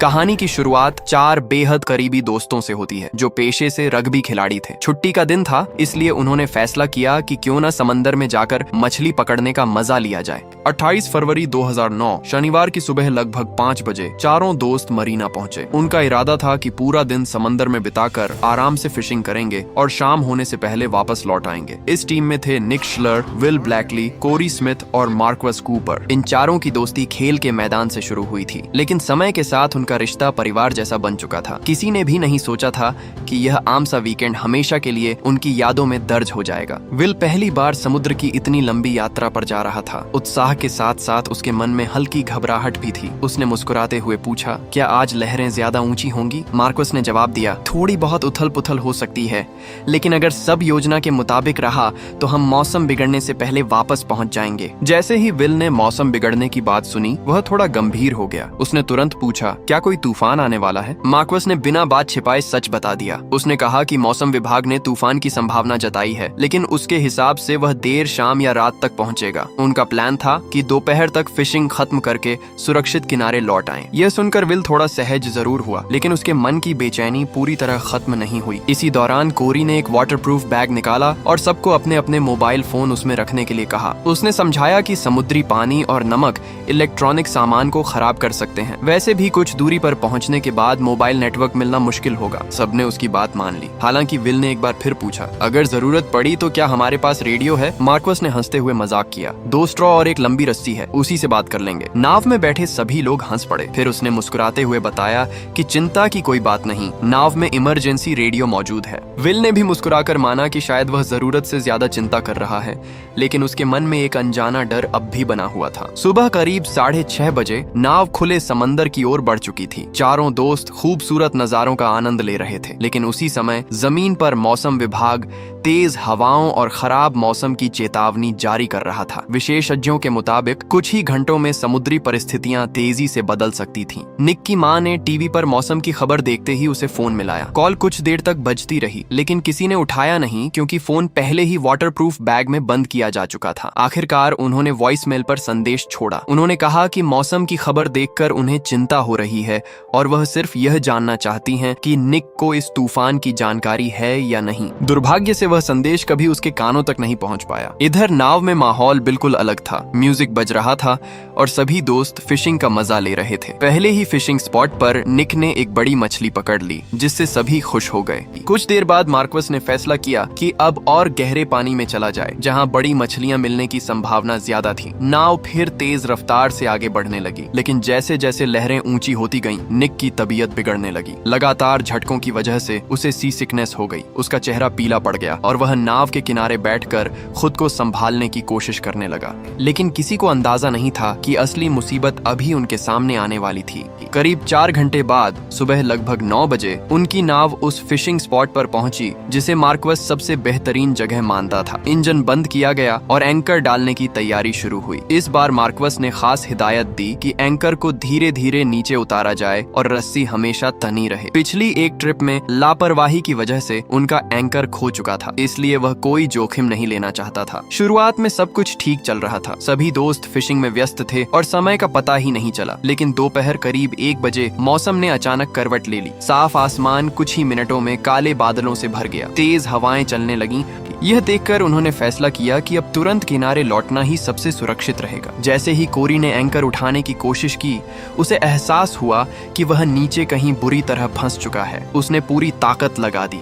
कहानी की शुरुआत 4 बेहद करीबी दोस्तों से होती है जो पेशे से रग्बी खिलाड़ी थे। छुट्टी का दिन था, इसलिए उन्होंने फैसला किया कि क्यों न समंदर में जाकर मछली पकड़ने का मजा लिया जाए। 28 फरवरी 2009 शनिवार की सुबह लगभग 5 बजे चारों दोस्त मरीना पहुंचे। उनका इरादा था कि पूरा दिन समंदर में बिताकर आराम से फिशिंग करेंगे और शाम होने से पहले वापस लौट आएंगे। इस टीम में थे निक श्लर, विल ब्लैकली, कोरी स्मिथ और मार्क्वस कूपर। इन चारों की दोस्ती खेल के मैदान से शुरू हुई थी, लेकिन समय के साथ उनका रिश्ता परिवार जैसा बन चुका था। किसी ने भी नहीं सोचा था कि यह आम सा वीकेंड हमेशा के लिए उनकी यादों में दर्ज हो जाएगा। विल पहली बार समुद्र की इतनी लंबी यात्रा पर जा रहा था। उत्साह के साथ साथ उसके मन में हल्की घबराहट भी थी। उसने मुस्कुराते हुए पूछा, क्या आज लहरें ज्यादा ऊंची होंगी? मार्कस ने जवाब दिया, थोड़ी बहुत उथल पुथल हो सकती है, लेकिन अगर सब योजना के मुताबिक रहा तो हम मौसम बिगड़ने से पहले वापस पहुंच जाएंगे। जैसे ही विल ने मौसम बिगड़ने की बात सुनी, वह थोड़ा गंभीर हो गया। उसने तुरंत पूछा, क्या कोई तूफान आने वाला है? मार्कस ने बिना बात छिपाए सच बता दिया। उसने कहा कि मौसम विभाग ने तूफान की संभावना जताई है, लेकिन उसके हिसाब से वह देर शाम या रात तक पहुंचेगा। उनका प्लान था कि दोपहर तक फिशिंग खत्म करके सुरक्षित किनारे लौट आएं। यह सुनकर विल थोड़ा सहज जरूर हुआ, लेकिन उसके मन की बेचैनी पूरी तरह खत्म नहीं हुई। इसी दौरान कोरी ने एक वाटरप्रूफ बैग निकाला और सबको अपने अपने मोबाइल फोन उसमें रखने के लिए कहा। उसने समझाया कि समुद्री पानी और नमक इलेक्ट्रॉनिक सामान को खराब कर सकते हैं। वैसे भी कुछ दूरी पर पहुंचने के बाद मोबाइल नेटवर्क मिलना मुश्किल होगा। सबने उसकी बात मान ली। हालांकि विल ने एक बार फिर पूछा, अगर जरूरत पड़ी तो क्या हमारे पास रेडियो है? मार्कस ने हंसते हुए मजाक किया, 2 स्ट्रॉ और एक लंबी रस्सी है, उसी से बात कर लेंगे। नाव में बैठे सभी लोग हंस पड़े। फिर उसने मुस्कुराते हुए बताया कि चिंता की कोई बात नहीं, नाव में इमरजेंसी रेडियो मौजूद है। विल ने भी मुस्कुराकर माना कि शायद वह जरूरत से ज्यादा चिंता कर रहा है, लेकिन उसके मन में एक अनजाना डर अब भी बना हुआ था। सुबह करीब 6:30 बजे नाव खुले समंदर की ओर बढ़ चुकी थी। चारों दोस्त खूबसूरत नजारों का आनंद ले रहे थे, लेकिन उसी समय जमीन पर मौसम विभाग तेज हवाओं और खराब मौसम की चेतावनी जारी कर रहा था। विशेषज्ञों के मुताबिक कुछ ही घंटों में समुद्री परिस्थितियां तेजी से बदल सकती थीं। निक की मां ने टीवी पर मौसम की खबर देखते ही उसे फोन मिलाया। कॉल कुछ देर तक बजती रही, लेकिन किसी ने उठाया नहीं, क्योंकि फोन पहले ही वाटरप्रूफ बैग में बंद किया जा चुका था। आखिरकार उन्होंने वॉइसमेल पर संदेश छोड़ा। उन्होंने कहा कि मौसम की खबर देखकर उन्हें चिंता हो रही है और वह सिर्फ यह जानना चाहती हैं कि निक को इस तूफान की जानकारी है या नहीं। दुर्भाग्य से वह संदेश कभी उसके कानों तक नहीं पहुंच पाया। इधर नाव में माहौल बिल्कुल अलग था। म्यूजिक बज रहा था और सभी दोस्त फिशिंग का मजा ले रहे थे। पहले ही फिशिंग स्पॉट पर निक ने एक बड़ी मछली पकड़ ली, जिससे सभी खुश हो गए। कुछ देर बाद मार्कस ने फैसला किया कि अब और गहरे पानी में चला जाए, जहां बड़ी मछलियां मिलने की संभावना ज्यादा थी। नाव फिर तेज रफ्तार से आगे बढ़ने लगी, लेकिन जैसे जैसे लहरें ऊंची होती गईं, निक की तबीयत बिगड़ने लगी। लगातार झटकों की वजह से उसे सी सिकनेस हो गई। उसका चेहरा पीला पड़ गया और वह नाव के किनारे बैठकर खुद को संभालने की कोशिश करने लगा। लेकिन किसी को अंदाजा नहीं था कि असली मुसीबत अभी उनके सामने आने वाली थी। करीब 4 घंटे बाद सुबह लगभग 9 बजे उनकी नाव उस फिशिंग स्पॉट पर पहुंची, जिसे मार्कस सबसे बेहतरीन जगह मानता था। इंजन बंद किया गया और एंकर डालने की तैयारी शुरू हुई। इस बार मार्कस ने खास हिदायत दी कि एंकर को धीरे धीरे नीचे उतारा जाए और रस्सी हमेशा तनी रहे। पिछली एक ट्रिप में लापरवाही की वजह से उनका एंकर खो चुका था, इसलिए वह कोई जोखिम नहीं लेना चाहता था। शुरुआत में सब कुछ ठीक चल रहा था। सभी दोस्त फिशिंग में व्यस्त थे और समय का पता ही नहीं चला। लेकिन दोपहर करीब 1 बजे मौसम ने अचानक करवट ले ली। साफ आसमान कुछ ही मिनटों में काले बादलों से भर गया। तेज हवाएं चलने लगीं। यह देखकर उन्होंने फैसला किया कि अब तुरंत किनारे लौटना ही सबसे सुरक्षित रहेगा। जैसे ही कोरी ने एंकर उठाने की कोशिश की, उसे एहसास हुआ कि वह नीचे कहीं बुरी तरह फंस चुका है। उसने पूरी ताकत लगा दी,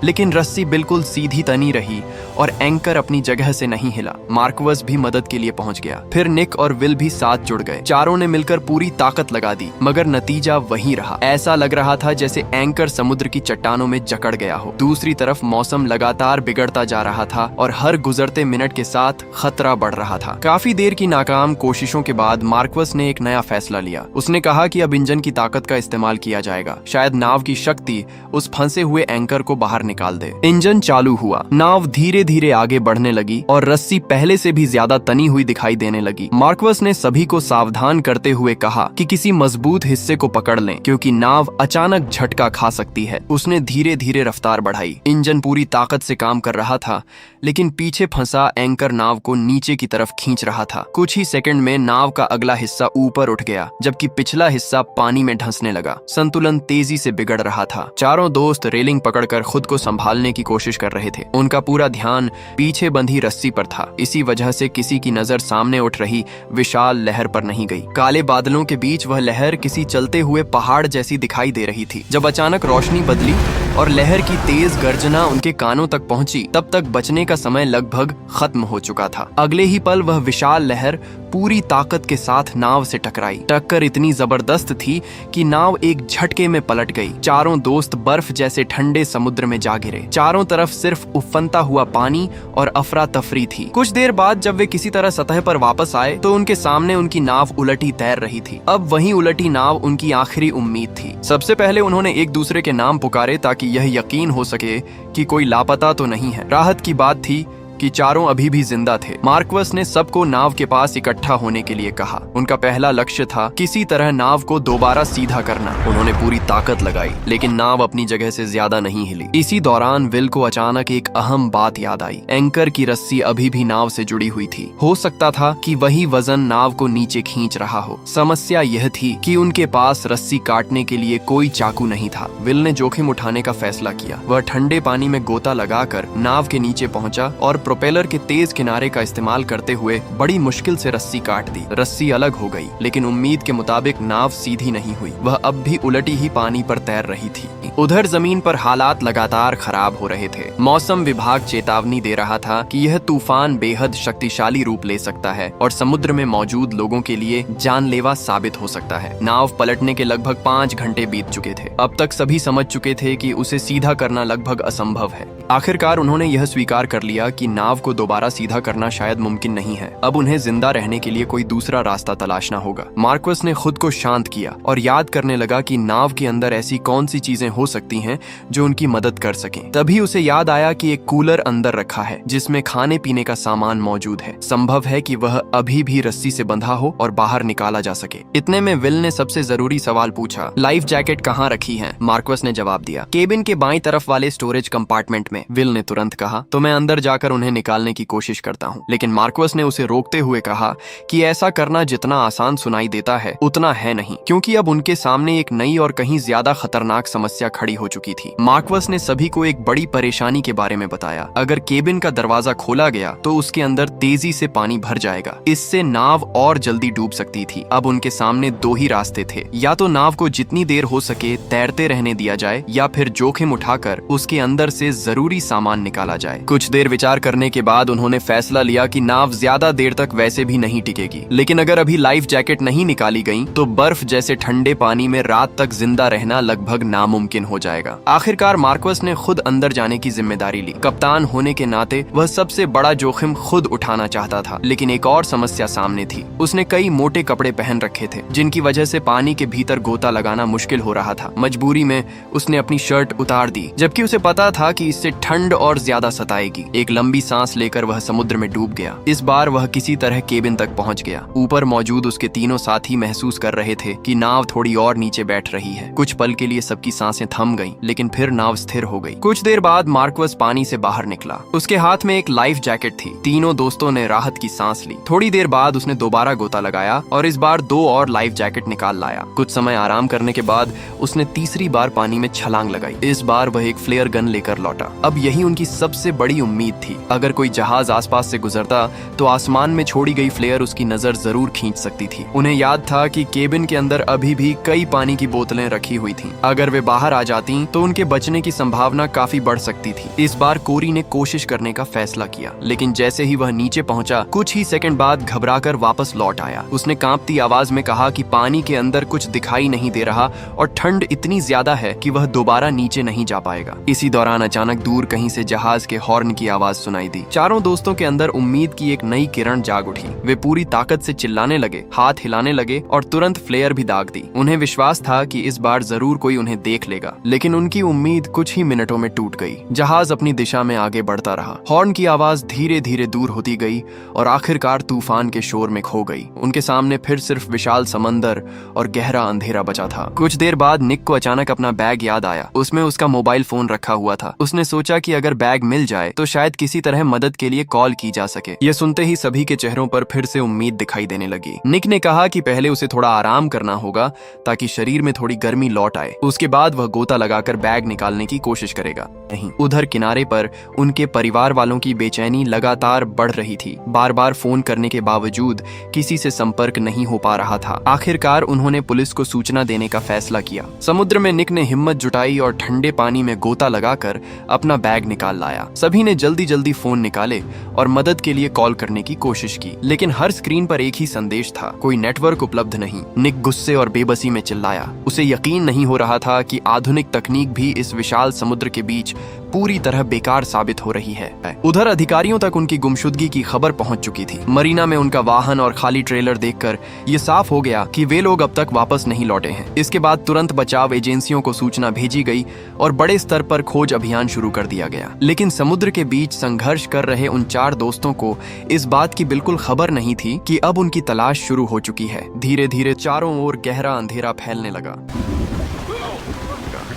लेकिन रस्सी बिल्कुल सीधी तनी रही और एंकर अपनी जगह से नहीं हिला। मार्कस भी मदद के लिए पहुंच गया। फिर निक और विल भी साथ जुड़ गए। चारों ने मिलकर पूरी ताकत लगा दी, मगर नतीजा वही रहा। ऐसा लग रहा था जैसे एंकर समुद्र की चट्टानों में जकड़ गया हो। दूसरी तरफ मौसम लगातार बिगड़ता जा रहा था और हर गुजरते मिनट के साथ खतरा बढ़ रहा था। काफी देर की नाकाम कोशिशों के बाद मार्कस ने एक नया फैसला लिया। उसने कहा कि अब इंजन की ताकत का इस्तेमाल किया जाएगा। शायद नाव की शक्ति उस फंसे हुए एंकर को बाहर निकाल दे। इंजन चालू हुआ। नाव धीरे धीरे आगे बढ़ने लगी और रस्सी पहले से भी ज्यादा तनी हुई दिखाई देने लगी। मार्कवस ने सभी को सावधान करते हुए कहा कि किसी मजबूत हिस्से को पकड़ लें क्योंकि नाव अचानक झटका खा सकती है। उसने धीरे धीरे रफ्तार बढ़ाई। इंजन पूरी ताकत से काम कर रहा था, लेकिन पीछे फंसा एंकर नाव को नीचे की तरफ खींच रहा था। कुछ ही सेकंड में नाव का अगला हिस्सा ऊपर उठ गया, जबकि पिछला हिस्सा पानी में धंसने लगा। संतुलन तेजी से बिगड़ रहा था। चारों दोस्त रेलिंग पकड़कर खुद को संभालने की कोशिश कर रहे थे। उनका पूरा ध्यान पीछे बंधी रस्सी पर था। इसी वजह से किसी की नजर सामने उठ रही विशाल लहर पर नहीं गई। काले बादलों के बीच वह लहर किसी चलते हुए पहाड़ जैसी दिखाई दे रही थी। जब अचानक रोशनी बदली और लहर की तेज गर्जना उनके कानों तक पहुंची, तब तक बचने का समय लगभग खत्म हो चुका था। अगले ही पल वह विशाल लहर पूरी ताकत के साथ नाव से टकराई। टक्कर इतनी जबरदस्त थी कि नाव एक झटके में पलट गई। चारों दोस्त बर्फ जैसे ठंडे समुद्र में जा गिरे। चारों तरफ सिर्फ उफनता हुआ पानी और अफरा तफरी थी। कुछ देर बाद जब वे किसी तरह सतह पर वापस आए तो उनके सामने उनकी नाव उलटी तैर रही थी। अब वही उलटी नाव उनकी आखिरी उम्मीद थी। सबसे पहले उन्होंने एक दूसरे के नाम पुकारे ताकि यह यकीन हो सके कि कोई लापता तो नहीं है। राहत की बात थी कि चारों अभी भी जिंदा थे। मार्कवस ने सबको नाव के पास इकट्ठा होने के लिए कहा। उनका पहला लक्ष्य था किसी तरह नाव को दोबारा सीधा करना। उन्होंने पूरी ताकत लगाई, लेकिन नाव अपनी जगह से ज्यादा नहीं हिली। इसी दौरान विल को अचानक एक अहम बात याद आई। एंकर की रस्सी अभी भी नाव से जुड़ी हुई थी। हो सकता था कि वही वजन नाव को नीचे खींच रहा हो। समस्या यह थी कि उनके पास रस्सी काटने के लिए कोई चाकू नहीं था। विल ने जोखिम उठाने का फैसला किया। वह ठंडे पानी में गोता लगाकर नाव के नीचे पहुंचा और प्रोपेलर के तेज किनारे का इस्तेमाल करते हुए बड़ी मुश्किल से रस्सी काट दी। रस्सी अलग हो गई, लेकिन उम्मीद के मुताबिक नाव सीधी नहीं हुई। वह अब भी उलटी ही पानी पर तैर रही थी। उधर जमीन पर हालात लगातार खराब हो रहे थे। मौसम विभाग चेतावनी दे रहा था कि यह तूफान बेहद शक्तिशाली रूप ले सकता है और समुद्र में मौजूद लोगों के लिए जानलेवा साबित हो सकता है। नाव पलटने के लगभग 5 घंटे बीत चुके थे। अब तक सभी समझ चुके थे कि उसे सीधा करना लगभग असंभव है। आखिरकार उन्होंने यह स्वीकार कर लिया कि नाव को दोबारा सीधा करना शायद मुमकिन नहीं है। अब उन्हें जिंदा रहने के लिए कोई दूसरा रास्ता तलाशना होगा। मार्कवस ने खुद को शांत किया और याद करने लगा कि नाव के अंदर ऐसी कौन सी चीजें हो सकती हैं जो उनकी मदद कर सकें। तभी उसे याद आया कि एक कूलर अंदर रखा है जिसमें खाने पीने का सामान मौजूद है। संभव है कि वह अभी भी रस्सी से बंधा हो और बाहर निकाला जा सके। इतने में विल ने सबसे जरूरी सवाल पूछा, लाइफ जैकेट कहाँ रखी है? मार्कवस ने जवाब दिया, केबिन के बाईं तरफ वाले स्टोरेज कंपार्टमेंट में। विल ने तुरंत कहा, तो मैं अंदर जाकर उन्हें निकालने की कोशिश करता हूँ। लेकिन मार्कवस ने उसे रोकते हुए कहा कि ऐसा करना जितना आसान सुनाई देता है उतना है नहीं, क्योंकि अब उनके सामने एक नई और कहीं ज्यादा खतरनाक समस्या खड़ी हो चुकी थी। मार्कवस ने सभी को एक बड़ी परेशानी के बारे में बताया। अगर केबिन का दरवाजा खोला गया तो उसके अंदर तेजी से पानी भर जाएगा। इससे नाव और जल्दी डूब सकती थी। अब उनके सामने 2 ही रास्ते थे, या तो नाव को जितनी देर हो सके तैरते रहने दिया जाए, या फिर जोखिम उठाकर उसके अंदर से जरूरी सामान निकाला जाए। कुछ देर विचार करने के बाद उन्होंने फैसला लिया कि नाव ज्यादा देर तक वैसे भी नहीं टिकेगी, लेकिन अगर अभी लाइफ जैकेट नहीं निकाली गई तो बर्फ जैसे ठंडे पानी में रात तक जिंदा रहना लगभग नामुमकिन हो जाएगा। आखिरकार मार्कवस ने खुद अंदर जाने की जिम्मेदारी ली। कप्तान होने के नाते वह सबसे बड़ा जोखिम खुद उठाना चाहता था, लेकिन एक और समस्या सामने थी। उसने कई मोटे कपड़े पहन रखे थे जिनकी वजह से पानी के भीतर गोता लगाना मुश्किल हो रहा था। मजबूरी में उसने अपनी शर्ट उतार दी, जबकि उसे पता था कि इससे ठंड और ज्यादा सताएगी। एक लंबी सांस लेकर वह समुद्र में डूब गया। इस बार वह किसी तरह केबिन तक पहुंच गया। ऊपर मौजूद उसके तीनों साथी महसूस कर रहे थे कि नाव थोड़ी और नीचे बैठ रही है। कुछ पल के लिए सबकी सांसें थम गईं, लेकिन फिर नाव स्थिर हो गई। कुछ देर बाद मार्कवस पानी से बाहर निकला। उसके हाथ में एक लाइफ जैकेट थी। तीनों दोस्तों ने राहत की सांस ली। थोड़ी देर बाद उसने दोबारा गोता लगाया और इस बार 2 और लाइफ जैकेट निकाल लाया। कुछ समय आराम करने के बाद उसने तीसरी बार पानी में छलांग लगाई। इस बार वह एक फ्लेयर गन लेकर लौटा। अब यही उनकी सबसे बड़ी उम्मीद थी। अगर कोई जहाज आसपास से गुजरता तो आसमान में छोड़ी गई फ्लेयर उसकी नजर जरूर खींच सकती थी। उन्हें याद था कि केबिन के अंदर अभी भी कई पानी की बोतलें रखी हुई थीं। अगर वे बाहर आ जाती तो उनके बचने की संभावना काफी बढ़ सकती थी। इस बार कोरी ने कोशिश करने का फैसला किया, लेकिन जैसे ही वह नीचे पहुंचा कुछ ही सेकंड बाद घबराकर वापस लौट आया। उसने कांपती आवाज में कहा कि पानी के अंदर कुछ दिखाई नहीं दे रहा और ठंड इतनी ज्यादा है कि वह दोबारा नीचे नहीं जा पाएगा। इसी दौरान अचानक दूर कहीं से जहाज के हॉर्न की आवाज सुनाई सुनाई दी। चारों दोस्तों के अंदर उम्मीद की एक नई किरण जाग उठी। वे पूरी ताकत से चिल्लाने लगे, हाथ हिलाने लगे और तुरंत फ्लेयर भी दाग दी। उन्हें विश्वास था कि इस बार जरूर कोई उन्हें देख लेगा, लेकिन उनकी उम्मीद कुछ ही मिनटों में टूट गई। जहाज अपनी दिशा में आगे बढ़ता रहा। हॉर्न की आवाज धीरे धीरे दूर होती गई और आखिरकार तूफान के शोर में खो गई। उनके सामने फिर सिर्फ विशाल समंदर और गहरा अंधेरा बचा था। कुछ देर बाद निक को अचानक अपना बैग याद आया। उसमें उसका मोबाइल फोन रखा हुआ था। उसने सोचा कि अगर बैग मिल जाए तो शायद किसी तरह मदद के लिए कॉल की जा सके। यह सुनते ही सभी के चेहरों पर फिर से उम्मीद दिखाई देने लगी। निक ने कहा कि पहले उसे थोड़ा आराम करना होगा ताकि शरीर में थोड़ी गर्मी लौट आए। उसके बाद वह गोता लगाकर बैग निकालने की कोशिश करेगा। नहीं, उधर किनारे पर उनके परिवार वालों की बेचैनी लगातार बढ़ रही थी। बार बार फोन करने के बावजूद किसी से संपर्क नहीं हो पा रहा था। आखिरकार उन्होंने पुलिस को सूचना देने का फैसला किया। समुद्र में निक ने हिम्मत जुटाई और ठंडे पानी में गोता लगाकर अपना बैग निकाल लाया। सभी ने जल्दी जल्दी फोन निकाले और मदद के लिए कॉल करने की कोशिश की, लेकिन हर स्क्रीन पर एक ही संदेश था, कोई नेटवर्क उपलब्ध नहीं। निक गुस्से और बेबसी में चिल्लाया। उसे यकीन नहीं हो रहा था कि आधुनिक तकनीक भी इस विशाल समुद्र के बीच पूरी तरह बेकार साबित हो रही है। उधर अधिकारियों तक उनकी गुमशुदगी की खबर पहुंच चुकी थी। मरीना में उनका वाहन और खाली ट्रेलर देखकर ये साफ हो गया कि वे लोग अब तक वापस नहीं लौटे हैं। इसके बाद तुरंत बचाव एजेंसियों को सूचना भेजी गई और बड़े स्तर पर खोज अभियान शुरू कर दिया गया। लेकिन समुद्र के बीच संघर्ष कर रहे उन 4 दोस्तों को इस बात की बिल्कुल खबर नहीं थी कि अब उनकी तलाश शुरू हो चुकी है। धीरे धीरे चारों ओर गहरा अंधेरा फैलने लगा।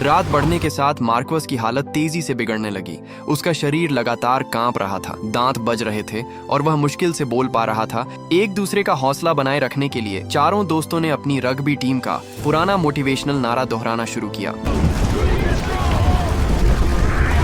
रात बढ़ने के साथ मार्कवस की हालत तेजी से बिगड़ने लगी। उसका शरीर लगातार कांप रहा था, दांत बज रहे थे और वह मुश्किल से बोल पा रहा था। एक दूसरे का हौसला बनाए रखने के लिए चारों दोस्तों ने अपनी रग्बी टीम का पुराना मोटिवेशनल नारा दोहराना शुरू किया।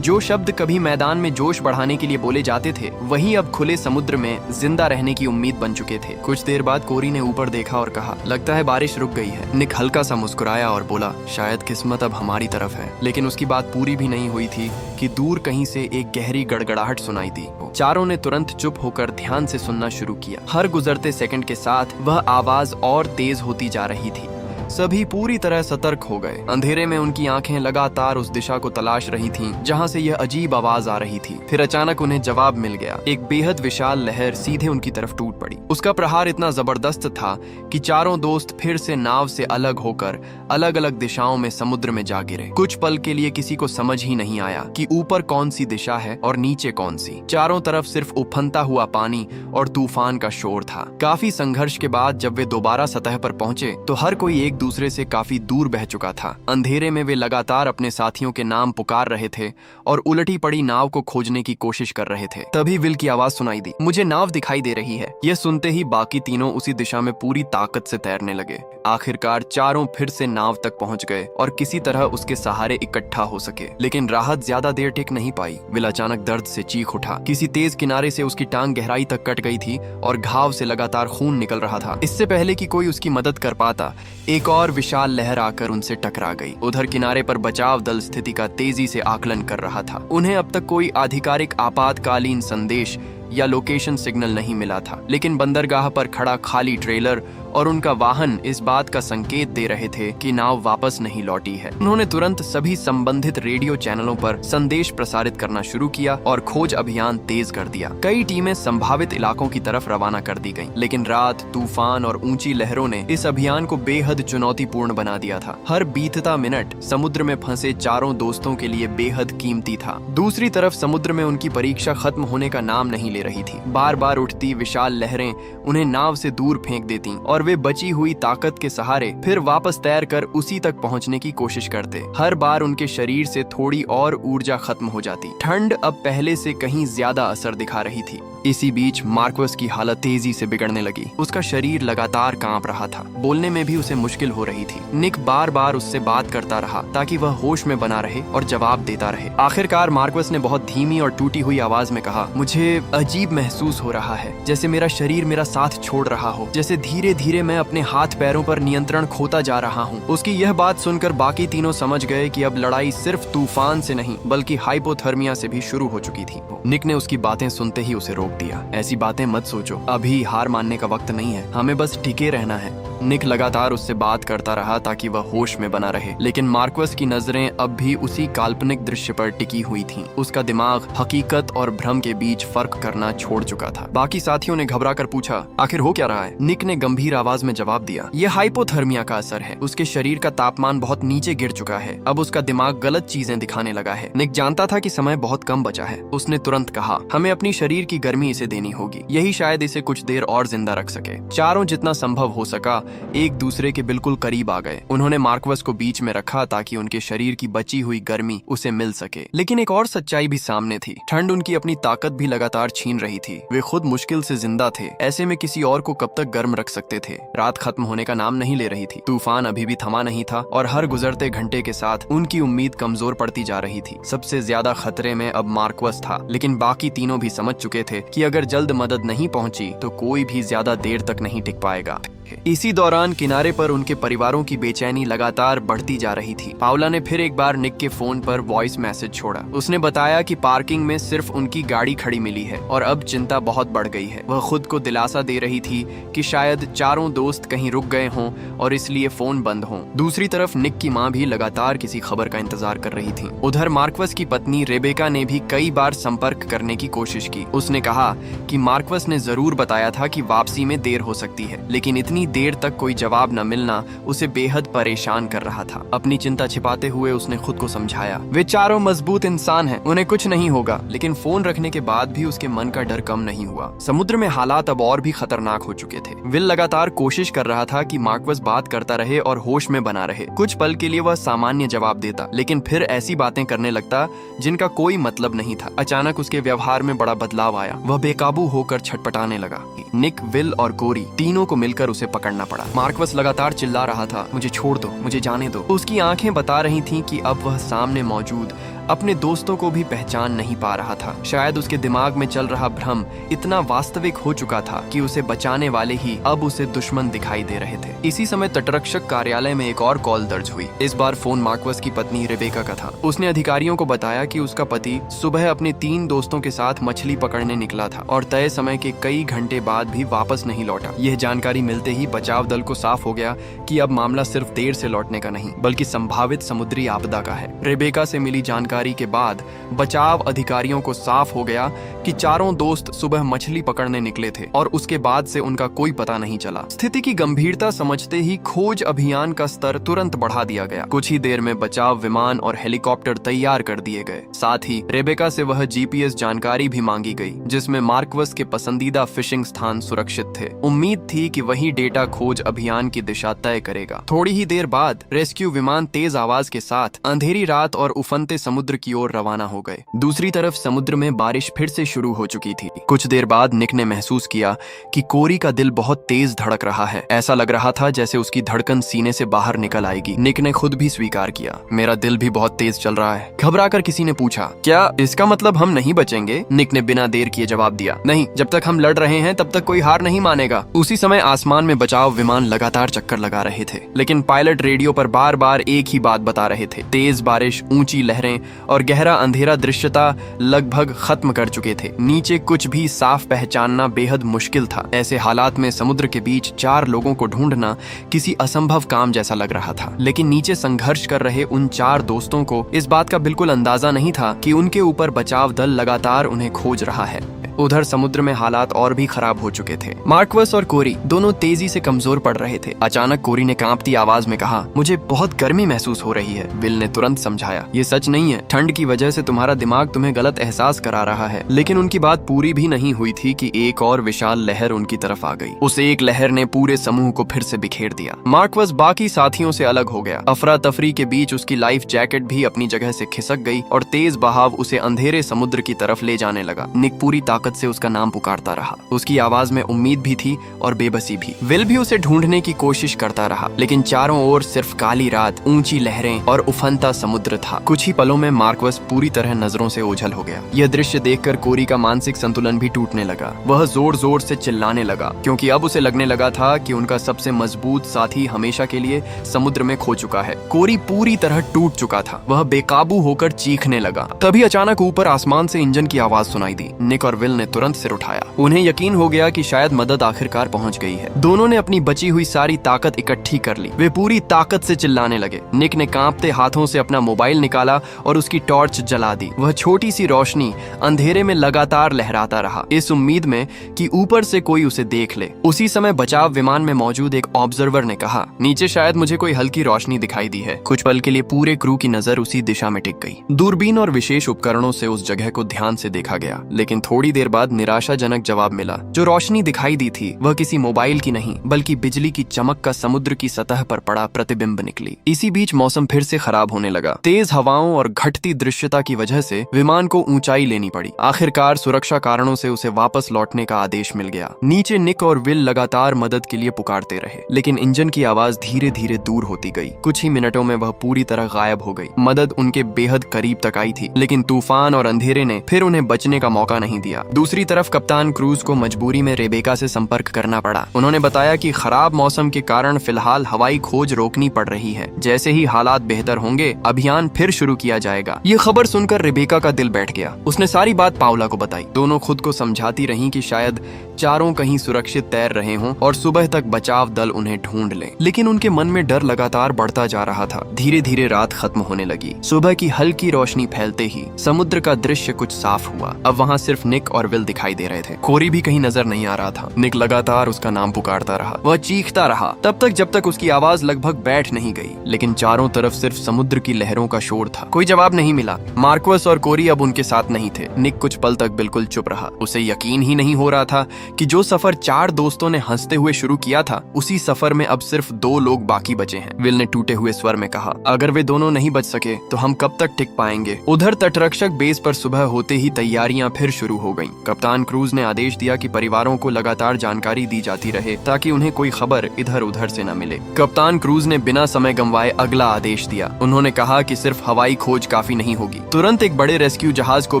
जो शब्द कभी मैदान में जोश बढ़ाने के लिए बोले जाते थे, वही अब खुले समुद्र में जिंदा रहने की उम्मीद बन चुके थे। कुछ देर बाद कोरी ने ऊपर देखा और कहा, लगता है बारिश रुक गई है। निक हल्का सा मुस्कुराया और बोला, शायद किस्मत अब हमारी तरफ है। लेकिन उसकी बात पूरी भी नहीं हुई थी कि दूर कहीं से एक गहरी गड़गड़ाहट सुनाई दी। चारों ने तुरंत चुप होकर ध्यान से सुनना शुरू किया। हर गुजरते सेकंड के साथ वह आवाज और तेज होती जा रही थी। सभी पूरी तरह सतर्क हो गए। अंधेरे में उनकी आंखें लगातार उस दिशा को तलाश रही थीं, जहां से यह अजीब आवाज आ रही थी। फिर अचानक उन्हें जवाब मिल गया। एक बेहद विशाल लहर सीधे उनकी तरफ टूट पड़ी। उसका प्रहार इतना जबरदस्त था कि चारों दोस्त फिर से नाव से अलग होकर अलग अलग दिशाओं में समुद्र में जा गिरे। कुछ पल के लिए किसी को समझ ही नहीं आया कि ऊपर कौन सी दिशा है और नीचे कौन सी। चारों तरफ सिर्फ उफनता हुआ पानी और तूफान का शोर था। काफी संघर्ष के बाद जब वे दोबारा सतह पर पहुंचे तो हर कोई एक दूसरे से काफी दूर बह चुका था। अंधेरे में वे लगातार अपने साथियों के नाम पुकार रहे थे और उलटी पड़ी नाव को खोजने की कोशिश कर रहे थे। तभी विल की आवाज सुनाई दी, मुझे नाव दिखाई दे रही है। यह सुनते ही बाकी तीनों उसी दिशा में पूरी ताकत से तैरने लगे। आखिरकार चारों फिर से नाव तक पहुंच गए और किसी तरह उसके सहारे इकट्ठा हो सके। लेकिन राहत ज्यादा देर टिक नहीं पाई। विल अचानक दर्द से चीख उठा। किसी तेज किनारे से उसकी टांग गहराई तक कट गई थी और घाव से लगातार खून निकल रहा था। इससे पहले कि कोई उसकी मदद कर पाता, एक और विशाल लहर आकर उनसे टकरा गई। उधर किनारे पर बचाव दल स्थिति का तेजी से आकलन कर रहा था। उन्हें अब तक कोई आधिकारिक आपातकालीन संदेश या लोकेशन सिग्नल नहीं मिला था, लेकिन बंदरगाह पर खड़ा खाली ट्रेलर और उनका वाहन इस बात का संकेत दे रहे थे कि नाव वापस नहीं लौटी है। उन्होंने तुरंत सभी संबंधित रेडियो चैनलों पर संदेश प्रसारित करना शुरू किया और खोज अभियान तेज कर दिया। कई टीमें संभावित इलाकों की तरफ रवाना कर दी गईं, लेकिन रात, तूफान और ऊंची लहरों ने इस अभियान को बेहद चुनौतीपूर्ण बना दिया था। हर बीतता मिनट समुद्र में फंसे चारों दोस्तों के लिए बेहद कीमती था। दूसरी तरफ समुद्र में उनकी परीक्षा खत्म होने का नाम नहीं ले रही थी। बार बार उठती विशाल लहरें उन्हें नाव से दूर फेंक देती और वे बची हुई ताकत के सहारे फिर वापस तैर कर उसी तक पहुंचने की कोशिश करते। हर बार उनके शरीर से थोड़ी और ऊर्जा खत्म हो जाती। ठंड अब पहले से कहीं ज्यादा असर दिखा रही थी। इसी बीच मार्कवस की हालत तेजी से बिगड़ने लगी। उसका शरीर लगातार कांप रहा था। बोलने में भी उसे मुश्किल हो रही थी। निक बार बार उससे बात करता रहा ताकि वह होश में बना रहे और जवाब देता रहे। आखिरकार मार्कवस ने बहुत धीमी और टूटी हुई आवाज में कहा, मुझे अजीब महसूस हो रहा है, जैसे मेरा शरीर मेरा साथ छोड़ रहा हो, जैसे धीरे धीरे मैं अपने हाथ पैरों पर नियंत्रण खोता जा रहा हूँ। उसकी यह बात सुनकर बाकी तीनों समझ गए कि अब लड़ाई सिर्फ तूफान से नहीं बल्कि हाइपोथर्मिया से भी शुरू हो चुकी थी। निक ने उसकी बातें सुनते ही उसे रोक दिया। ऐसी बातें मत सोचो, अभी हार मानने का वक्त नहीं है, हमें बस टिके रहना है। निक लगातार उससे बात करता रहा ताकि वह होश में बना रहे, लेकिन मार्कवस की नजरें अब भी उसी काल्पनिक दृश्य पर टिकी हुई थीं। उसका दिमाग हकीकत और भ्रम के बीच फर्क करना छोड़ चुका था। बाकी साथियों ने घबरा कर पूछा, आखिर हो क्या रहा है? निक ने गंभीर आवाज में जवाब दिया, यह हाइपोथर्मिया का असर है। उसके शरीर का तापमान बहुत नीचे गिर चुका है। अब उसका दिमाग गलत चीजें दिखाने लगा है। निक जानता था कि समय बहुत कम बचा है। उसने तुरंत कहा, हमें अपनी शरीर की गर्मी इसे देनी होगी, यही शायद इसे कुछ देर और जिंदा रख सके। चारों जितना संभव हो सका एक दूसरे के बिल्कुल करीब आ गए। उन्होंने मार्कवस को बीच में रखा ताकि उनके शरीर की बची हुई गर्मी उसे मिल सके। लेकिन एक और सच्चाई भी सामने थी। ठंड उनकी अपनी ताकत भी लगातार छीन रही थी। वे खुद मुश्किल से जिंदा थे, ऐसे में किसी और को कब तक गर्म रख सकते थे? रात खत्म होने का नाम नहीं ले रही थी। तूफान अभी भी थमा नहीं था और हर गुजरते घंटे के साथ उनकी उम्मीद कमजोर पड़ती जा रही थी। सबसे ज्यादा खतरे में अब मार्कवस था, लेकिन बाकी तीनों भी समझ चुके थे कि अगर जल्द मदद नहीं पहुंची तो कोई भी ज्यादा देर तक नहीं टिक पाएगा। इसी दौरान किनारे पर उनके परिवारों की बेचैनी लगातार बढ़ती जा रही थी। पाउला ने फिर एक बार निक के फोन पर वॉइस मैसेज छोड़ा। उसने बताया कि पार्किंग में सिर्फ उनकी गाड़ी खड़ी मिली है और अब चिंता बहुत बढ़ गई है। वह खुद को दिलासा दे रही थी कि शायद चारों दोस्त कहीं रुक गए हों और इसलिए फोन बंद हों। दूसरी तरफ निक की मां भी लगातार किसी खबर का इंतजार कर रही थी। उधर मार्कवस की पत्नी रेबेका ने भी कई बार संपर्क करने की कोशिश की। उसने कहा कि मार्कवस ने जरूर बताया था कि वापसी में देर हो सकती है, लेकिन इतनी देर तक कोई जवाब न मिलना उसे बेहद परेशान कर रहा था। अपनी चिंता छिपाते हुए उसने खुद को समझाया, वे चारों मजबूत इंसान हैं, उन्हें कुछ नहीं होगा। लेकिन फोन रखने के बाद भी उसके मन का डर कम नहीं हुआ। समुद्र में हालात अब और भी खतरनाक हो चुके थे। विल लगातार कोशिश कर रहा था कि मार्कवस बात करता रहे और होश में बना रहे। कुछ पल के लिए वह सामान्य जवाब देता, लेकिन फिर ऐसी बातें करने लगता जिनका कोई मतलब नहीं था। अचानक उसके व्यवहार में बड़ा बदलाव आया। वह बेकाबू होकर छटपटाने लगा। निक, विल और कोरी तीनों को मिलकर उसे पकड़ना पड़ा। मार्कवस लगातार चिल्ला रहा था, मुझे छोड़ दो, मुझे जाने दो। उसकी आंखें बता रही थीं कि अब वह सामने मौजूद अपने दोस्तों को भी पहचान नहीं पा रहा था। शायद उसके दिमाग में चल रहा भ्रम इतना वास्तविक हो चुका था कि उसे बचाने वाले ही अब उसे दुश्मन दिखाई दे रहे थे। इसी समय तटरक्षक कार्यालय में एक और कॉल दर्ज हुई। इस बार फोन मार्कवस की पत्नी रेबेका का था। उसने अधिकारियों को बताया कि उसका पति सुबह अपने 3 दोस्तों के साथ मछली पकड़ने निकला था और तय समय के कई घंटे बाद भी वापस नहीं लौटा। यह जानकारी मिलते ही बचाव दल को साफ हो गया कि अब मामला सिर्फ देर से लौटने का नहीं बल्कि संभावित समुद्री आपदा का है। रेबेका से मिली जानकारी के बाद बचाव अधिकारियों को साफ हो गया कि चारों दोस्त सुबह मछली पकड़ने निकले थे और उसके बाद से उनका कोई पता नहीं चला। स्थिति की गंभीरता समझते ही खोज अभियान का स्तर तुरंत बढ़ा दिया गया। कुछ ही देर में बचाव विमान और हेलीकॉप्टर तैयार कर दिए गए। साथ ही रेबेका से वह जीपीएस जानकारी भी मांगी गई, जिसमें मार्कवस के पसंदीदा फिशिंग स्थान सुरक्षित थे। उम्मीद थी कि वही डेटा खोज अभियान की दिशा तय करेगा। थोड़ी ही देर बाद रेस्क्यू विमान तेज आवाज के साथ अंधेरी रात और उफनते समुद्र की ओर रवाना हो गए। दूसरी तरफ समुद्र में बारिश फिर से शुरू हो चुकी थी। कुछ देर बाद निक ने महसूस किया कि कोरी का दिल बहुत तेज धड़क रहा है। ऐसा लग रहा था जैसे उसकी धड़कन सीने से बाहर निकल आएगी। निक ने खुद भी स्वीकार किया, मेरा दिल भी बहुत तेज चल रहा है। घबराकर किसी ने पूछा, क्या इसका मतलब हम नहीं बचेंगे? निक ने बिना देर किए जवाब दिया, नहीं, जब तक हम लड़ रहे हैं तब तक कोई हार नहीं मानेगा। उसी समय आसमान में बचाव विमान लगातार चक्कर लगा रहे थे, लेकिन पायलट रेडियो पर बार बार एक ही बात बता रहे थे। तेज बारिश, ऊंची लहरें और गहरा अंधेरा दृश्यता लगभग खत्म कर चुके थे। नीचे कुछ भी साफ पहचानना बेहद मुश्किल था। ऐसे हालात में समुद्र के बीच 4 लोगों को ढूंढना किसी असंभव काम जैसा लग रहा था। लेकिन नीचे संघर्ष कर रहे उन 4 दोस्तों को इस बात का बिल्कुल अंदाजा नहीं था कि उनके ऊपर बचाव दल लगातार उन्हें खोज रहा है। उधर समुद्र में हालात और भी खराब हो चुके थे। मार्कवस और कोरी दोनों तेजी से कमजोर पड़ रहे थे। अचानक कोरी ने कांपती आवाज में कहा, मुझे बहुत गर्मी महसूस हो रही है। विल ने तुरंत समझाया, ये सच नहीं है, ठंड की वजह से तुम्हारा दिमाग तुम्हें गलत एहसास करा रहा है। लेकिन उनकी बात पूरी भी नहीं हुई थी कि एक और विशाल लहर उनकी तरफ आ गई। उस एक लहर ने पूरे समूह को फिर से बिखेर दिया। मार्कवस बाकी साथियों से अलग हो गया। अफरा तफरी के बीच उसकी लाइफ जैकेट भी अपनी जगह से खिसक गई और तेज बहाव उसे अंधेरे समुद्र की तरफ ले जाने लगा। निक पूरी ताकत से उसका नाम पुकारता रहा। उसकी आवाज में उम्मीद भी थी और बेबसी भी। विल भी उसे ढूंढने की कोशिश करता रहा, लेकिन चारों ओर सिर्फ काली रात, ऊंची लहरें और उफनता समुद्र था। कुछ ही पलों में मार्कवस पूरी तरह नजरों से ओझल हो गया। यह दृश्य देखकर कोरी का मानसिक संतुलन भी टूटने लगा। वह जोर जोर से चिल्लाने लगा, क्योंकि अब उसे लगने लगा था कि उनका सबसे मजबूत साथी हमेशा के लिए समुद्र में खो चुका है। कोरी पूरी तरह टूट चुका था। वह बेकाबू होकर चीखने लगा। तभी अचानक ऊपर आसमान से इंजन की आवाज सुनाई दी। निक और विल विल ने तुरंत सिर उठाया। उन्हें यकीन हो गया कि शायद मदद आखिरकार पहुंच गई है। दोनों ने अपनी बची हुई सारी ताकत इकट्ठी कर ली। वे पूरी ताकत से चिल्लाने लगे। निक ने कांपते हाथों से अपना मोबाइल निकाला और उसकी टॉर्च जला दी। वह छोटी सी रोशनी अंधेरे में लगातार लहराता रहा, इस उम्मीद में कि ऊपर से कोई उसे देख ले। उसी समय बचाव विमान में मौजूद एक ऑब्जर्वर ने कहा, नीचे शायद मुझे कोई हल्की रोशनी दिखाई दी है। कुछ पल के लिए पूरे क्रू की नजर उसी दिशा में टिक गई। दूरबीन और विशेष उपकरणों से उस जगह को ध्यान से देखा गया, लेकिन थोड़ी देर बाद निराशाजनक जवाब मिला। जो रोशनी दिखाई दी थी वह किसी मोबाइल की नहीं बल्कि बिजली की चमक का समुद्र की सतह पर पड़ा प्रतिबिंब निकली। इसी बीच मौसम फिर से खराब होने लगा। तेज हवाओं और घटती दृश्यता की वजह से विमान को ऊंचाई लेनी पड़ी। आखिरकार सुरक्षा कारणों से उसे वापस लौटने का आदेश मिल गया। नीचे निक और विल लगातार मदद के लिए पुकारते रहे, लेकिन इंजन की आवाज धीरे धीरे दूर होती गई। कुछ ही मिनटों में वह पूरी तरह गायब हो गई। मदद उनके बेहद करीब तक आई थी, लेकिन तूफान और अंधेरे ने फिर उन्हें बचने का मौका नहीं दिया। दूसरी तरफ कप्तान क्रूज को मजबूरी में रेबेका से संपर्क करना पड़ा। उन्होंने बताया कि खराब मौसम के कारण फिलहाल हवाई खोज रोकनी पड़ रही है। जैसे ही हालात बेहतर होंगे अभियान फिर शुरू किया जाएगा। ये खबर सुनकर रेबेका का दिल बैठ गया। उसने सारी बात पाउला को बताई। दोनों खुद को समझाती रहीं कि शायद चारों कहीं सुरक्षित तैर रहे हों और सुबह तक बचाव दल उन्हें ढूंढ ले। लेकिन उनके मन में डर लगातार बढ़ता जा रहा था। धीरे धीरे रात खत्म होने लगी। सुबह की हल्की रोशनी फैलते ही समुद्र का दृश्य कुछ साफ हुआ। अब वहाँ सिर्फ निक और विल दिखाई दे रहे थे। कोरी भी कहीं नजर नहीं आ रहा था। निक लगातार उसका नाम पुकारता रहा। वह चीखता रहा तब तक जब तक उसकी आवाज लगभग बैठ नहीं गई। लेकिन चारों तरफ सिर्फ समुद्र की लहरों का शोर था। कोई जवाब नहीं मिला। मार्कोस और कोरी अब उनके साथ नहीं थे। निक कुछ पल तक बिल्कुल चुप रहा। उसे यकीन ही नहीं हो रहा था कि जो सफर 4 दोस्तों ने हंसते हुए शुरू किया था, उसी सफर में अब सिर्फ 2 लोग बाकी बचे हैं। विल ने टूटे हुए स्वर में कहा, अगर वे दोनों नहीं बच सके तो हम कब तक टिक पाएंगे। उधर तटरक्षक बेस पर सुबह होते ही तैयारियां फिर शुरू हो गईं। कप्तान क्रूज ने आदेश दिया कि परिवारों को लगातार जानकारी दी जाती रहे ताकि उन्हें कोई खबर इधर उधर से न मिले। कप्तान क्रूज ने बिना समय गंवाए अगला आदेश दिया। उन्होंने कहा कि सिर्फ हवाई खोज काफी नहीं होगी। तुरंत एक बड़े रेस्क्यू जहाज को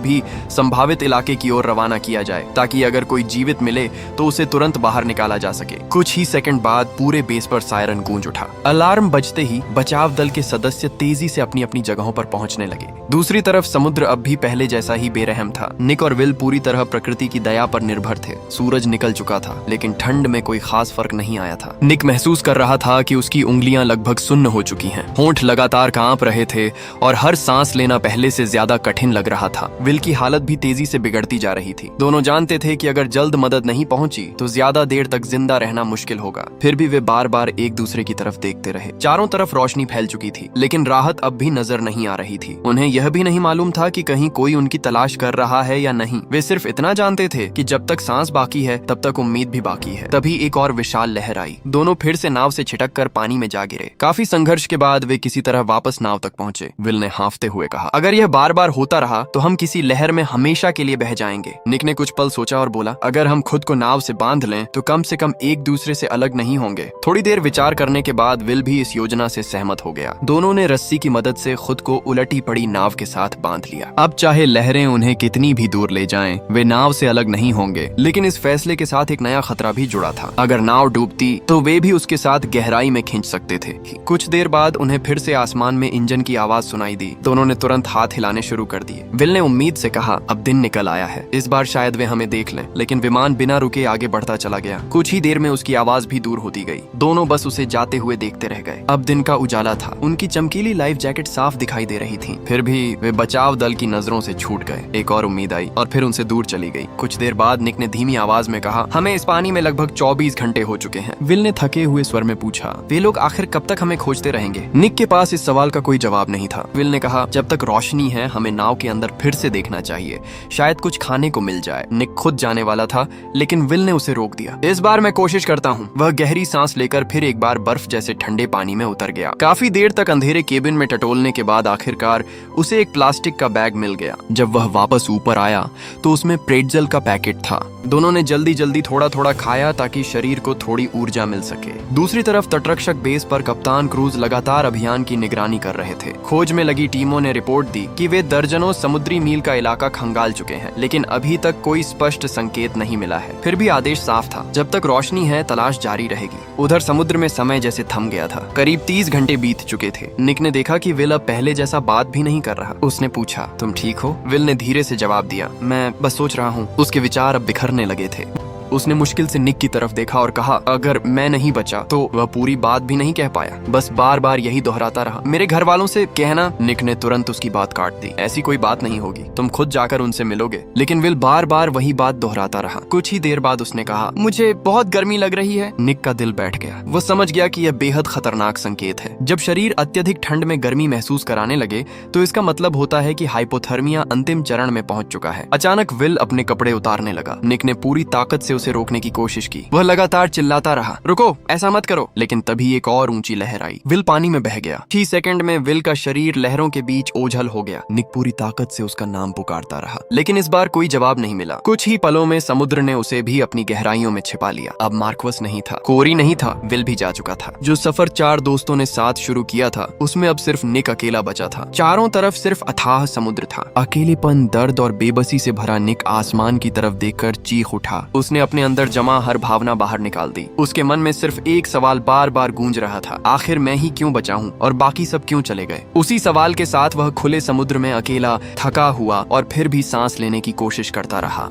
भी संभावित इलाके की ओर रवाना किया जाए ताकि अगर कोई जीवित मिले तो उसे तुरंत बाहर निकाला जा सके। कुछ ही सेकंड बाद पूरे बेस पर सायरन गूंज उठा। अलार्म बजते ही बचाव दल के सदस्य तेजी से अपनी अपनी जगहों पर पहुंचने लगे। दूसरी तरफ समुद्र अब भी पहले जैसा ही बेरहम था। निक और विल पूरी तरह प्रकृति की दया पर निर्भर थे। सूरज निकल चुका था, लेकिन ठंड में कोई खास फर्क नहीं आया था। निक महसूस कर रहा था कि उसकी उंगलियां लगभग सुन्न हो चुकी हैं। होंठ लगातार कांप रहे थे और हर सांस लेना पहले से ज्यादा कठिन लग रहा था। विल की हालत भी तेजी से बिगड़ती जा रही थी। दोनों जानते थे कि अगर जल्द मदद नहीं पहुंची तो ज्यादा देर तक जिंदा रहना मुश्किल होगा। फिर भी वे बार बार एक दूसरे की तरफ देखते रहे। चारों तरफ रोशनी फैल चुकी थी, लेकिन राहत अब भी नजर नहीं आ रही थी। उन्हें यह भी नहीं मालूम था कि कहीं कोई उनकी तलाश कर रहा है या नहीं। वे सिर्फ इतना जानते थे कि जब तक सांस बाकी है तब तक उम्मीद भी बाकी है। तभी एक और विशाल लहर आई। दोनों फिर से नाव से छिटक कर पानी में जा गिरे। काफी संघर्ष के बाद वे किसी तरह वापस नाव तक पहुंचे। विल ने हांफते हुए कहा, अगर यह बार बार होता रहा तो हम किसी लहर में हमेशा के लिए बह जाएंगे। निक ने कुछ पल सोचा और बोला, अगर हम खुद को नाव से बांध लें तो कम से कम एक दूसरे से अलग नहीं होंगे। थोड़ी देर विचार करने के बाद विल भी इस योजना से सहमत हो गया। दोनों ने रस्सी की मदद से खुद को उलटी पड़ी नाव के साथ बांध लिया। अब चाहे लहरें उन्हें कितनी भी दूर ले जाएं, वे नाव से अलग नहीं होंगे। लेकिन इस फैसले के साथ एक नया खतरा भी जुड़ा था। अगर नाव डूबती तो वे भी उसके साथ गहराई में खींच सकते थे। कुछ देर बाद उन्हें फिर से आसमान में इंजन की आवाज सुनाई दी। दोनों ने तुरंत हाथ हिलाने शुरू कर दिए। विल ने उम्मीद से कहा, अब दिन निकल आया है, इस बार शायद वे हमें देख लें। लेकिन विमान बिना रुके आगे बढ़ता चला गया। कुछ ही देर में उसकी आवाज भी दूर होती गई। दोनों बस उसे जाते हुए देखते रह गए। अब दिन का उजाला था। उनकी चमकीली लाइफ जैकेट साफ दिखाई दे रही थी। फिर भी वे बचाव दल की नजरों से छूट गए। एक और उम्मीद आई और फिर उनसे दूर चली गई। कुछ देर बाद निक ने धीमी आवाज में कहा, हमें इस पानी में लगभग 24 घंटे हो चुके हैं। विल ने थके हुए स्वर में पूछा, वे लोग आखिर कब तक हमें खोजते रहेंगे? निक के पास इस सवाल का कोई जवाब नहीं था। विल ने कहा, जब तक रोशनी है हमें नाव के अंदर फिर से देखना चाहिए, शायद कुछ खाने को मिल जाए। निक खुद जाने वाला था, लेकिन विल ने उसे रोक दिया। इस बार मैं कोशिश करता हूँ। वह गहरी सांस लेकर फिर एक बार बर्फ जैसे ठंडे पानी में उतर गया। काफी देर तक अंधेरे केबिन में टटोलने के बाद आखिरकार उसे एक प्लास्टिक का बैग मिल गया। जब वह वापस ऊपर आया तो उसमें प्रेट्जेल का पैकेट था। दोनों ने जल्दी जल्दी थोड़ा थोड़ा खाया ताकि शरीर को थोड़ी ऊर्जा मिल सके। दूसरी तरफ तटरक्षक बेस पर कप्तान क्रूज लगातार अभियान की निगरानी कर रहे थे। खोज में लगी टीमों ने रिपोर्ट दी कि वे दर्जनों समुद्री मील का इलाका खंगाल चुके हैं, लेकिन अभी तक कोई स्पष्ट संकेत नहीं मिला है। है। फिर भी आदेश साफ था, जब तक रोशनी है तलाश जारी रहेगी। उधर समुद्र में समय जैसे थम गया था। करीब 30 घंटे बीत चुके थे। निक ने देखा कि विल अब पहले जैसा बात भी नहीं कर रहा। उसने पूछा, तुम ठीक हो? विल ने धीरे से जवाब दिया, मैं बस सोच रहा हूँ। उसके विचार अब बिखरने लगे थे। उसने मुश्किल से निक की तरफ देखा और कहा, अगर मैं नहीं बचा तो वह पूरी बात भी नहीं कह पाया, बस बार बार यही दोहराता रहा, मेरे घर वालों से कहना। निक ने तुरंत उसकी बात काट दी, ऐसी कोई बात नहीं होगी, तुम खुद जाकर उनसे मिलोगे। लेकिन विल बार बार वही बात दोहराता रहा। कुछ ही देर बाद उसने कहा, मुझे बहुत गर्मी लग रही है। निक का दिल बैठ गया। वो समझ गया कि यह बेहद खतरनाक संकेत है। जब शरीर अत्यधिक ठंड में गर्मी महसूस कराने लगे तो इसका मतलब होता है कि हाइपोथर्मिया अंतिम चरण में पहुंच चुका है। अचानक विल अपने कपड़े उतारने लगा। निक ने पूरी ताकत से उसे रोकने की कोशिश की। वह लगातार चिल्लाता रहा, रुको, ऐसा मत करो। लेकिन तभी एक और ऊंची लहर आई। विल पानी में बह गया। 6 सेकंड में विल का शरीर लहरों के बीच ओझल हो गया। निक पूरी ताकत से उसका नाम पुकारता रहा, लेकिन इस बार कोई जवाब नहीं मिला। कुछ ही पलों में समुद्र ने उसे भी अपनी गहराइयों में छिपा लिया। अब मार्कवस नहीं था, कोरी नहीं था, विल भी जा चुका था। जो सफर 4 दोस्तों ने साथ शुरू किया था उसमें अब सिर्फ निक अकेला बचा था। चारों तरफ सिर्फ अथाह समुद्र था। अकेलेपन, दर्द और बेबसी से भरा निक आसमान की तरफ देखकर चीख उठा। उसने अपने अंदर जमा हर भावना बाहर निकाल दी। उसके मन में सिर्फ एक सवाल बार बार गूंज रहा था, आखिर मैं ही क्यों बचा हूँ और बाकी सब क्यों चले गए? उसी सवाल के साथ वह खुले समुद्र में अकेला, थका हुआ और फिर भी सांस लेने की कोशिश करता रहा।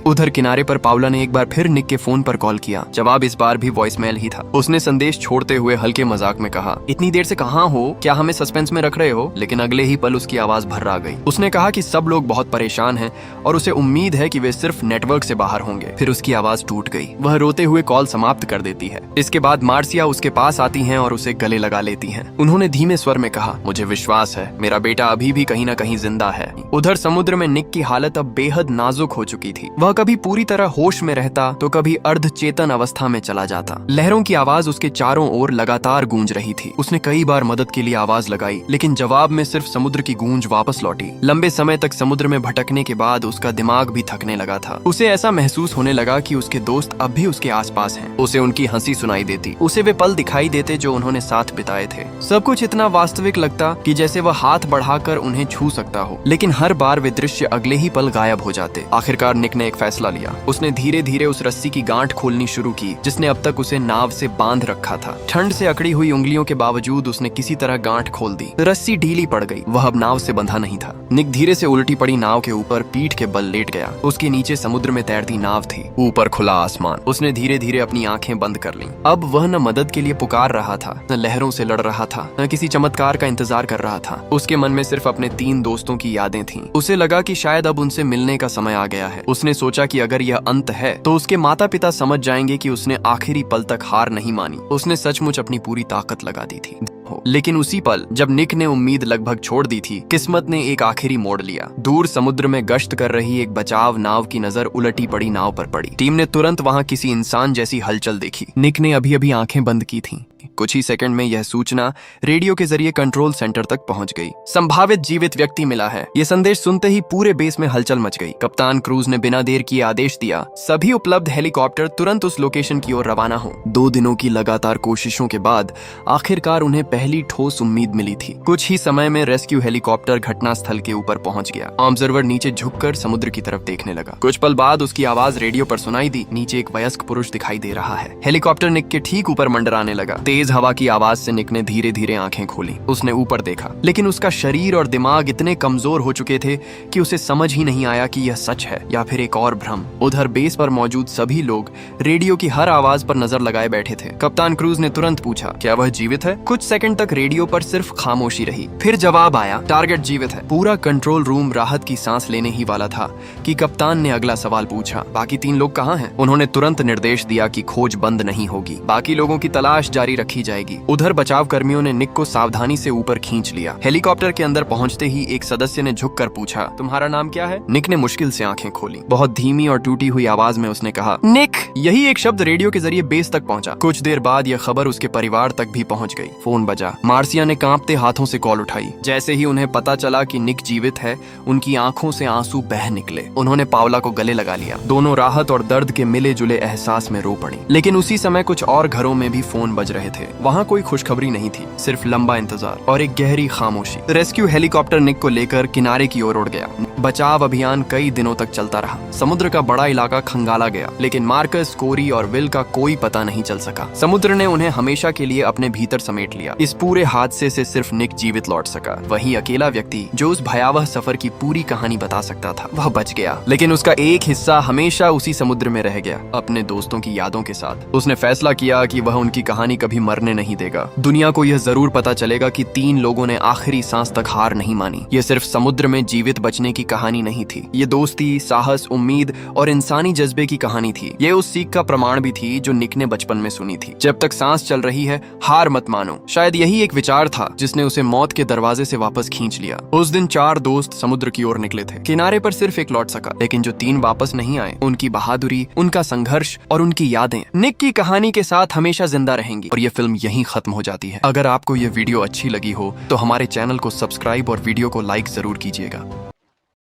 उधर किनारे पर पाउला ने एक बार फिर निक के फोन पर कॉल किया। जवाब इस बार भी वॉइसमेल ही था। उसने संदेश छोड़ते हुए हल्के मजाक में कहा, इतनी देर से कहाँ हो? क्या हमें सस्पेंस में रख रहे हो? लेकिन अगले ही पल उसकी आवाज भर्रा गई। उसने कहा कि सब लोग बहुत परेशान हैं और उसे उम्मीद है कि वे सिर्फ नेटवर्क से बाहर होंगे। फिर उसकी आवाज टूट गई। वह रोते हुए कॉल समाप्त कर देती है। इसके बाद मार्सिया उसके पास आती है और उसे गले लगा लेती है। उन्होंने धीमे स्वर में कहा, मुझे विश्वास है मेरा बेटा अभी भी कहीं न कहीं जिंदा है। उधर समुद्र में निक की हालत अब बेहद नाजुक हो चुकी थी। वह कभी पूरी तरह होश में रहता तो कभी अर्ध चेतन अवस्था में चला जाता। लहरों की आवाज उसके चारों ओर लगातार गूंज रही थी। उसने कई बार मदद के लिए आवाज लगाई, लेकिन जवाब में सिर्फ समुद्र की गूंज वापस लौटी। लंबे समय तक समुद्र में भटकने के बाद उसका दिमाग भी थकने लगा था। उसे ऐसा महसूस होने लगा कि उसके दोस्त अब भी उसके आसपास हैं। उसे उनकी हंसी सुनाई देती, उसे वे पल दिखाई देते जो उन्होंने साथ बिताए थे। सब कुछ इतना वास्तविक लगता कि जैसे वह हाथ बढ़ाकर उन्हें छू सकता हो, लेकिन हर बार वे दृश्य अगले ही पल गायब हो जाते। आखिरकार निक ने एक फैसला लिया। उसने धीरे धीरे उस रस्सी की गांठ खोलनी शुरू की जिसने अब तक उसे नाव से बांध रखा था। ठंड से अकड़ी हुई उंगलियों के बावजूद उसने किसी तरह गांठ खोल दी। रस्सी ढीली पड़ गई। वह अब नाव से बंधा नहीं था। निक धीरे से उल्टी पड़ी नाव के ऊपर पीठ के बल लेट गया। उसके नीचे समुद्र में तैरती नाव थी, ऊपर खुला आसमान। उसने धीरे धीरे अपनी आंखें बंद कर लीं। अब वह न मदद के लिए पुकार रहा था, न लहरों से लड़ रहा था, न किसी चमत्कार का इंतजार कर रहा था। उसके मन में सिर्फ अपने 3 दोस्तों की यादें थीं। उसे लगा कि शायद अब उनसे मिलने का समय आ गया है। उसने सोचा कि अगर यह अंत है तो उसके माता पिता समझ जाएंगे कि उसने आखिरी पल तक हार नहीं मानी। उसने सचमुच अपनी पूरी ताकत लगा दी थी। लेकिन उसी पल जब निक ने उम्मीद लगभग छोड़ दी थी, किस्मत ने एक आखिरी मोड़ लिया। दूर समुद्र में गश्त कर रही एक बचाव नाव की नजर उलटी पड़ी नाव पर पड़ी। टीम ने तुरंत वहां किसी इंसान जैसी हलचल देखी। निक ने अभी अभी आंखें बंद की थीं। कुछ ही सेकंड में यह सूचना रेडियो के जरिए कंट्रोल सेंटर तक पहुंच गई। संभावित जीवित व्यक्ति मिला है। यह संदेश सुनते ही पूरे बेस में हलचल मच गई। कप्तान क्रूज ने बिना देर किए आदेश दिया, सभी उपलब्ध हेलीकॉप्टर तुरंत उस लोकेशन की ओर रवाना हो। 2 दिनों की लगातार कोशिशों के बाद आखिरकार उन्हें पहली ठोस उम्मीद मिली थी। कुछ ही समय में रेस्क्यू हेलीकॉप्टर घटनास्थल के ऊपर पहुंच गया। ऑब्जर्वर नीचे झुककर समुद्र की तरफ देखने लगा। कुछ पल बाद उसकी आवाज रेडियो पर सुनाई दी, नीचे एक वयस्क पुरुष दिखाई दे रहा है। हेलीकॉप्टर निक के ठीक ऊपर मंडराने लगा। तेज हवा की आवाज से निक ने धीरे धीरे आंखें खोली। उसने ऊपर देखा, लेकिन उसका शरीर और दिमाग इतने कमजोर हो चुके थे कि उसे समझ ही नहीं आया कि यह सच है या फिर एक और भ्रम। उधर बेस पर मौजूद सभी लोग रेडियो की हर आवाज पर नजर लगाए बैठे थे। कप्तान क्रूज ने तुरंत पूछा, क्या वह जीवित है? कुछ सेकंड तक रेडियो पर सिर्फ खामोशी रही। फिर जवाब आया, टारगेट जीवित है। पूरा कंट्रोल रूम राहत की सांस लेने ही वाला था कि कप्तान ने अगला सवाल पूछा, बाकी 3 लोग कहाँ हैं? उन्होंने तुरंत निर्देश दिया कि खोज बंद नहीं होगी, बाकी लोगों की तलाश जारी रखी जाएगी। उधर बचाव कर्मियों ने निक को सावधानी से ऊपर खींच लिया। हेलीकॉप्टर के अंदर पहुंचते ही एक सदस्य ने झुककर पूछा, तुम्हारा नाम क्या है? निक ने मुश्किल से आंखें खोली। बहुत धीमी और टूटी हुई आवाज में उसने कहा, निक। यही एक शब्द रेडियो के जरिए बेस तक पहुंचा। कुछ देर बाद यह खबर उसके परिवार तक भी पहुंच गई। फोन बजा। मार्सिया ने कांपते हाथों से कॉल उठाई। जैसे ही उन्हें पता चला कि निक जीवित है, उनकी आंखों से आंसू बह निकले। उन्होंने पावला को गले लगा लिया। दोनों राहत और दर्द के मिले जुले एहसास में रो पड़ी। लेकिन उसी समय कुछ और घरों में भी फोन बज रहे थे। थे। वहाँ कोई खुशखबरी नहीं थी, सिर्फ लंबा इंतजार और एक गहरी खामोशी। रेस्क्यू हेलीकॉप्टर निक को लेकर किनारे की ओर उड़ गया। बचाव अभियान कई दिनों तक चलता रहा। समुद्र का बड़ा इलाका खंगाला गया, लेकिन मार्कस, कोरी और विल का कोई पता नहीं चल सका। समुद्र ने उन्हें हमेशा के लिए अपने भीतर समेट लिया। इस पूरे हादसे से सिर्फ निक जीवित लौट सका। वही अकेला व्यक्ति जो उस भयावह सफर की पूरी कहानी बता सकता था, वह बच गया, लेकिन उसका एक हिस्सा हमेशा उसी समुद्र में रह गया, अपने दोस्तों की यादों के साथ। उसने फैसला किया कि वह उनकी कहानी कभी मरने नहीं देगा। दुनिया को यह जरूर पता चलेगा कि 3 लोगों ने आखिरी सांस तक हार नहीं मानी। यह सिर्फ समुद्र में जीवित बचने की कहानी नहीं थी, ये दोस्ती, साहस, उम्मीद और इंसानी जज्बे की कहानी थी। ये उस सीख का प्रमाण भी थी जो निक ने बचपन में सुनी थी, जब तक सांस चल रही है हार मत मानो। शायद यही एक विचार था जिसने उसे मौत के दरवाजे से वापस खींच लिया। उस दिन 4 दोस्त समुद्र की ओर निकले थे। किनारे पर सिर्फ एक लौट सका, लेकिन जो 3 वापस नहीं आए, उनकी बहादुरी, उनका संघर्ष और उनकी यादें निक की कहानी के साथ हमेशा जिंदा रहेंगी। और ये फिल्म यहीं खत्म हो जाती है। अगर आपको ये वीडियो अच्छी लगी हो तो हमारे चैनल को सब्सक्राइब और वीडियो को लाइक जरूर कीजिएगा।